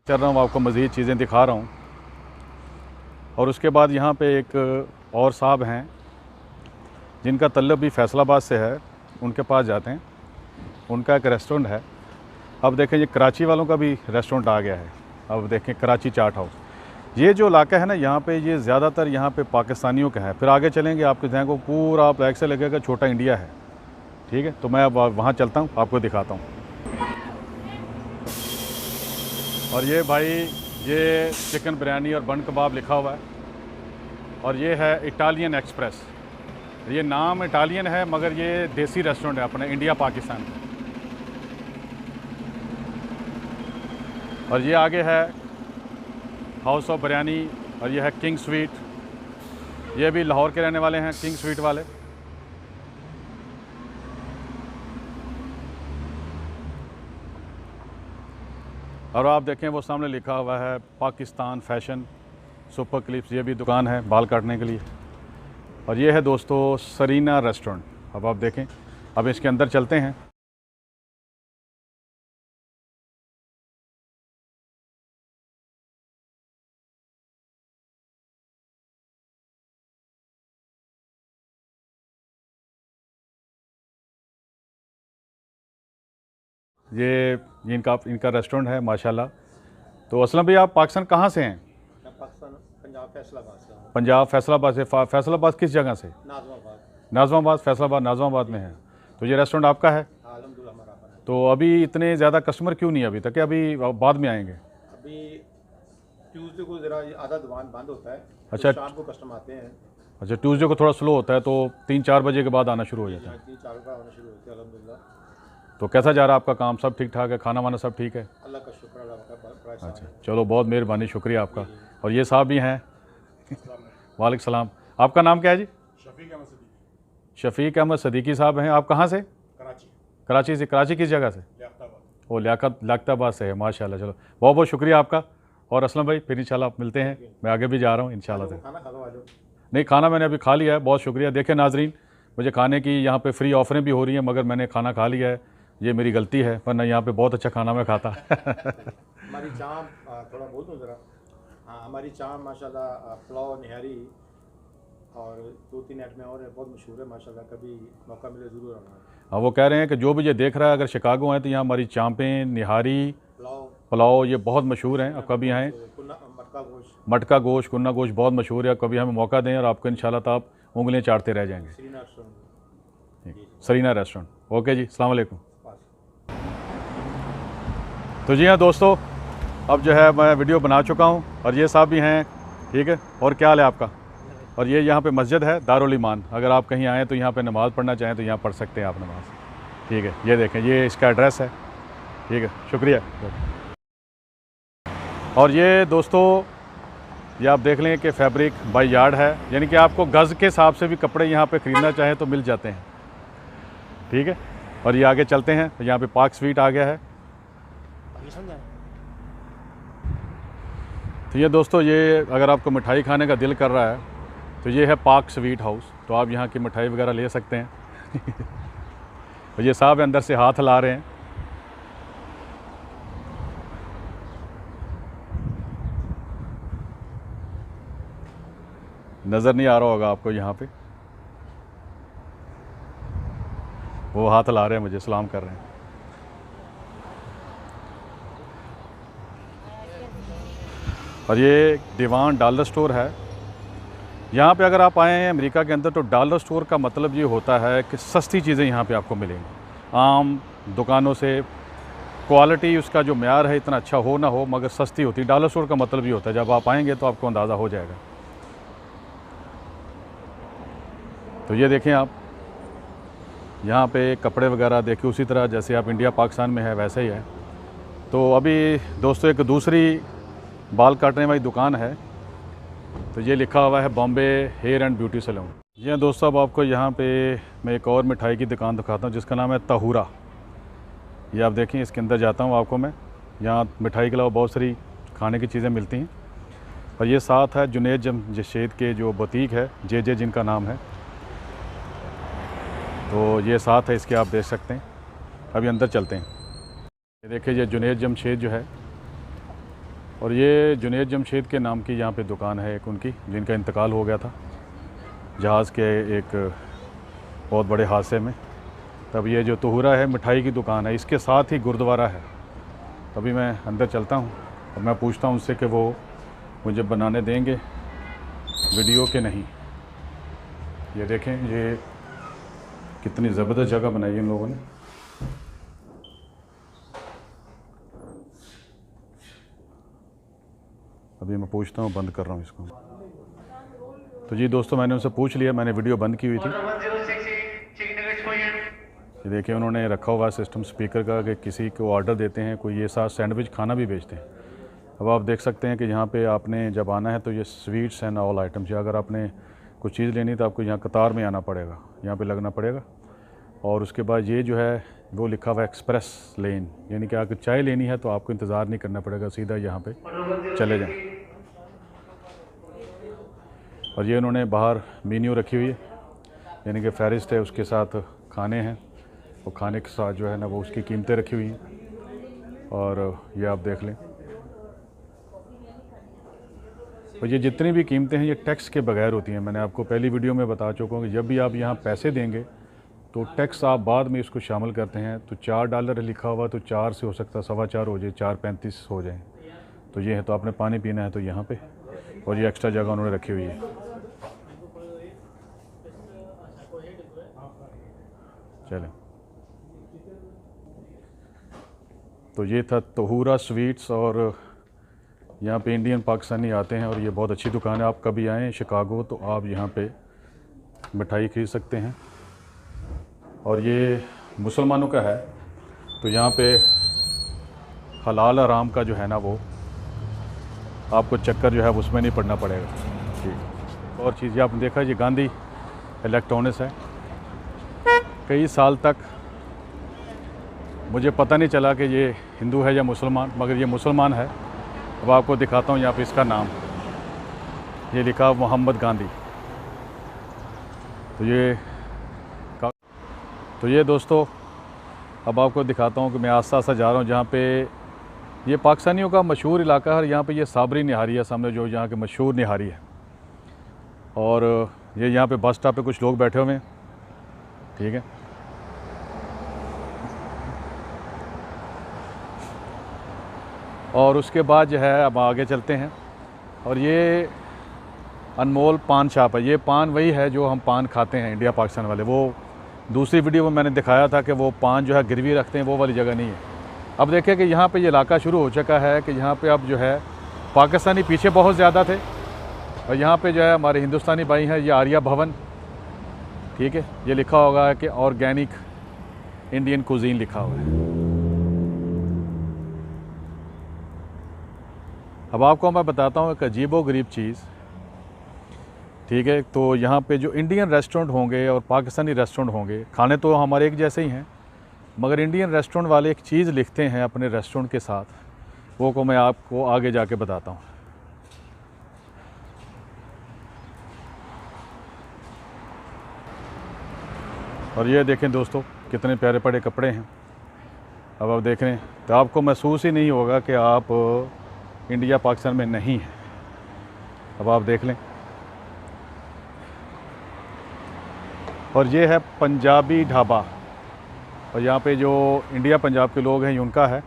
चल रहा हूँ, आपको मज़ीद चीज़ें दिखा रहा हूँ। और उसके बाद यहाँ पे एक और साहब हैं जिनका तल्लुक़ भी फैसलाबाद से है, उनके पास जाते हैं। उनका एक रेस्टोरेंट है। अब देखें ये कराची वालों का भी रेस्टोरेंट आ गया है। अब देखें कराची चाट हाउस। ये जो इलाका है ना, यहाँ पे ये ज़्यादातर यहाँ पे पाकिस्तानियों का है। फिर आगे चलेंगे आपके ध्यान को पूरा आप लाइक से लगेगा छोटा इंडिया है। ठीक है, तो मैं अब वहाँ चलता हूँ, आपको दिखाता हूँ। और ये भाई ये चिकन बिरयानी और बन कबाब लिखा हुआ है। और ये है इटालियन एक्सप्रेस। ये नाम इटालियन है मगर ये देसी रेस्टोरेंट है अपने इंडिया पाकिस्तान। और ये आगे है हाउस ऑफ बिरयानी। और ये है किंग स्वीट। ये भी लाहौर के रहने वाले हैं, किंग स्वीट वाले। और आप देखें वो सामने लिखा हुआ है पाकिस्तान फैशन सुपर क्लिप्स। ये भी दुकान है बाल काटने के लिए। और ये है दोस्तों सरीना रेस्टोरेंट। अब आप देखें, अब इसके अंदर चलते हैं। ये इनका रेस्टोरेंट है माशाल्लाह। तो असलम भाई आप पाकिस्तान कहाँ से हैं? मैं पाकिस्तान पंजाब फैसलाबाद से हूँ। पंजाब फैसलाबाद से। फैसलाबाद किस जगह से? नाज़माबाद। नाज़माबाद, फैसलाबाद नाज़माबाद में है। तो ये रेस्टोरेंट आपका है? अल्हम्दुलिल्लाह हमारा अपना है। तो अभी इतने ज़्यादा कस्टमर क्यों नहीं अभी तक? अभी बाद में आएंगे? अभी ट्यूसडे को ज़रा आधा दुकान बंद होता है। अच्छा। तो शाम को कस्टमर आते हैं। अच्छा, ट्यूसडे को थोड़ा स्लो होता है, तो 3-4 बजे के बाद आना शुरू हो जाता है। 3-4 का आना शुरू होते हैं अल्हम्दुलिल्लाह। तो कैसा जा रहा है आपका काम? सब ठीक ठाक है? खाना वाना सब ठीक है? अल्लाह का शुक्र, अल्लाह का प्राइस। अच्छा, चलो बहुत मेहरबानी, शुक्रिया आपका। और ये साहब भी हैं। वालेकुम सलाम। आपका नाम क्या है जी? शफीक अहमद सदीकी। शफीक अहमद सदीकी साहब हैं। आप कहाँ से? कराची। कराची से। कराची किस जगह से? लियाकताबाद। वो लियाकताबाद से है माशाल्लाह। चलो बहुत बहुत शुक्रिया आपका। और असलम भाई फिर इंशाल्लाह आप मिलते हैं। मैं आगे भी जा रहा हूँ इंशाल्लाह से। खाना खा लो, आ जाओ। नहीं, खाना मैंने अभी खा लिया है। बहुत शुक्रिया। देखें नाजरीन, मुझे खाने की यहाँ पे फ्री ऑफरें भी हो रही हैं मगर मैंने खाना खा लिया है। ये मेरी गलती है, वरना यहाँ पे बहुत अच्छा खाना मैं खाता। हमारी चाम थोड़ा बोल दूँ ज़रा। हाँ, हमारी चाम माशाल्लाह पुलाव निहारी और 2-3 आइटमें और है, बहुत मशहूर है माशाल्लाह। कभी मौका मिले ज़रूर आना। हाँ, वो कह रहे हैं कि जो भी ये देख रहा है अगर शिकागो है तो यहाँ हमारी चांपें, निहारी, पुलाव ये बहुत मशहूर हैं। अब कभी आएँ। मटका गोश्त, कुन्ना गोश्त बहुत मशहूर है। कभी हमें मौका दें और आपको इंशाल्लाह तो आप उंगलियाँ चाटते रह जाएंगे। Serena restaurant. ओके जी, अस्सलाम वालेकुम। तो जी हाँ दोस्तों, अब जो है मैं वीडियो बना चुका हूँ और ये साहब भी हैं। ठीक है, और क्या हाल है आपका? और ये यहाँ पे मस्जिद है दारुल ईमान। अगर आप कहीं आएँ तो यहाँ पे नमाज़ पढ़ना चाहें तो यहाँ पढ़ सकते हैं आप नमाज़। ठीक है, ये देखें, ये इसका एड्रेस है। ठीक है, शुक्रिया। और ये दोस्तों ये आप देख लें कि फैब्रिक बाई यार्ड है, यानी कि आपको गज़ के हिसाब से भी कपड़े यहाँ पे ख़रीदना चाहें तो मिल जाते हैं। ठीक है, और ये आगे चलते हैं तो यहाँ पे पार्क स्वीट आ गया है। तो ये दोस्तों, ये अगर आपको मिठाई खाने का दिल कर रहा है तो ये है पार्क स्वीट हाउस। तो आप यहाँ की मिठाई वगैरह ले सकते हैं। तो ये साहब अंदर से हाथ हिला रहे हैं। नज़र नहीं आ रहा होगा आपको यहाँ पे, वो हाथ हिला रहे हैं, मुझे सलाम कर रहे हैं। और ये दीवान डॉलर स्टोर है। यहाँ पे अगर आप आए हैं अमेरिका के अंदर तो डॉलर स्टोर का मतलब ये होता है कि सस्ती चीज़ें यहाँ पे आपको मिलेंगी आम दुकानों से। क्वालिटी उसका जो म्यार है इतना अच्छा हो ना हो मगर सस्ती होती है। डॉलर स्टोर का मतलब ये होता है, जब आप आएंगे तो आपको अंदाज़ा हो जाएगा। तो ये देखें आप, यहाँ पे कपड़े वगैरह देखिए उसी तरह जैसे आप इंडिया पाकिस्तान में है वैसे ही है। तो अभी दोस्तों एक दूसरी बाल काटने वाली दुकान है, तो ये लिखा हुआ है Bombay hair and beauty salon. जी हाँ दोस्तों, अब आपको यहाँ पे मैं एक और मिठाई की दुकान दिखाता हूँ जिसका नाम है ताहूरा। ये आप देखें, इसके अंदर जाता हूँ आपको मैं। यहाँ मिठाई के अलावा बहुत सारी खाने की चीज़ें मिलती हैं। और ये साथ है जुनेद जमशेद के जो बुटीक है, जे जिनका नाम है। तो ये साथ है इसके, आप देख सकते हैं। अभी अंदर चलते हैं। ये देखिए, ये जुनेद जमशेद जो है और ये जुनैद जमशेद के नाम की यहाँ पे दुकान है एक उनकी, जिनका इंतकाल हो गया था जहाज़ के एक बहुत बड़े हादसे में। तब ये जो तोहूरा है मिठाई की दुकान है, इसके साथ ही गुरुद्वारा है। अभी मैं अंदर चलता हूँ और मैं पूछता हूँ उनसे कि वो मुझे बनाने देंगे वीडियो के नहीं। ये देखें, ये कितनी ज़बरदस्त जगह बनाई है इन लोगों ने। अभी मैं पूछता हूँ, बंद कर रहा हूँ इसको। तो जी दोस्तों, मैंने उनसे पूछ लिया, मैंने वीडियो बंद की हुई थी। ये देखिए उन्होंने रखा हुआ सिस्टम स्पीकर का कि किसी को ऑर्डर देते हैं, कोई ये साथ सैंडविच खाना भी बेचते हैं। अब आप देख सकते हैं कि यहाँ पे आपने जब आना है तो ये स्वीट्स एंड ऑल आइटम्स, अगर आपने कुछ चीज़ लेनी तो आपको यहाँ कतार में आना पड़ेगा, यहाँ पे लगना पड़ेगा। और उसके बाद ये जो है वो लिखा हुआ एक्सप्रेस लेन, यानी कि अगर चाय लेनी है तो आपको इंतज़ार नहीं करना पड़ेगा, सीधा यहाँ पे चले जाएं। और ये उन्होंने बाहर मेन्यू रखी हुई है, यानी कि फ़हरिस्त है, उसके साथ खाने हैं और खाने के साथ जो है ना वो उसकी कीमतें रखी हुई हैं। और ये आप देख लें, और ये जितनी भी कीमतें हैं ये टैक्स के बगैर होती हैं। मैंने आपको पहली वीडियो में बता चुका हूँ कि जब भी आप यहाँ पैसे देंगे तो टैक्स आप बाद में इसको शामिल करते हैं। तो $4 लिखा हुआ तो 4 से हो सकता है 4.25 हो जाए, 4.35 हो जाए। तो ये है, तो आपने पानी पीना है तो यहाँ पे, और ये एक्स्ट्रा जगह उन्होंने रखी हुई है। चलें, तो ये था तोहूरा स्वीट्स, और यहाँ पे इंडियन पाकिस्तानी आते हैं और ये बहुत अच्छी दुकान है। आप कभी आएँ शिकागो तो आप यहाँ पे मिठाई खरीद सकते हैं। और ये मुसलमानों का है, तो यहाँ पे हलाल हराम का जो है ना वो आपको चक्कर जो है उसमें नहीं पड़ना पड़ेगा। ठीक, और चीज़ आपने देखा, ये गांधी इलेक्ट्रॉनिक्स है। कई साल तक मुझे पता नहीं चला कि ये हिंदू है या मुसलमान, मगर ये मुसलमान है। अब आपको दिखाता हूँ यहाँ पे इसका नाम, ये लिखा मोहम्मद गांधी। तो ये दोस्तों, अब आपको दिखाता हूँ कि मैं आस्ता आस्ता जा रहा हूँ जहाँ पे ये पाकिस्तानियों का मशहूर इलाका है। यहाँ पे ये साबरी निहारी है सामने, जो यहाँ के मशहूर निहारी है। और ये यहाँ पे बस स्टॉप पे कुछ लोग बैठे हुए हैं, ठीक है। और उसके बाद जो है अब आगे चलते हैं, और ये अनमोल पान शॉप है। ये पान वही है जो हम पान खाते हैं इंडिया पाकिस्तान वाले। वो दूसरी वीडियो में मैंने दिखाया था कि वो पान जो है गिरवी रखते हैं, वो वाली जगह नहीं है। अब देखें कि यहाँ पे ये इलाका शुरू हो चुका है कि यहाँ पे अब जो है पाकिस्तानी पीछे बहुत ज़्यादा थे, और यहाँ पे जो है हमारे हिंदुस्तानी भाई हैं। ये आर्या भवन, ठीक है, ये लिखा होगा कि ऑर्गेनिक इंडियन कुजीन लिखा हुआ है। अब आपको मैं बताता हूँ एक अजीबो-गरीब चीज़, ठीक है। तो यहाँ पे जो इंडियन रेस्टोरेंट होंगे और पाकिस्तानी रेस्टोरेंट होंगे, खाने तो हमारे एक जैसे ही हैं, मगर इंडियन रेस्टोरेंट वाले एक चीज़ लिखते हैं अपने रेस्टोरेंट के साथ, वो को मैं आपको आगे जाके बताता हूँ। और ये देखें दोस्तों, कितने प्यारे प्यारे कपड़े हैं। अब आप देख रहे हैं तो आपको महसूस ही नहीं होगा कि आप इंडिया पाकिस्तान में नहीं हैं। अब आप देख लें, और ये है पंजाबी ढाबा, और यहाँ पे जो इंडिया पंजाब के लोग हैं उनका है।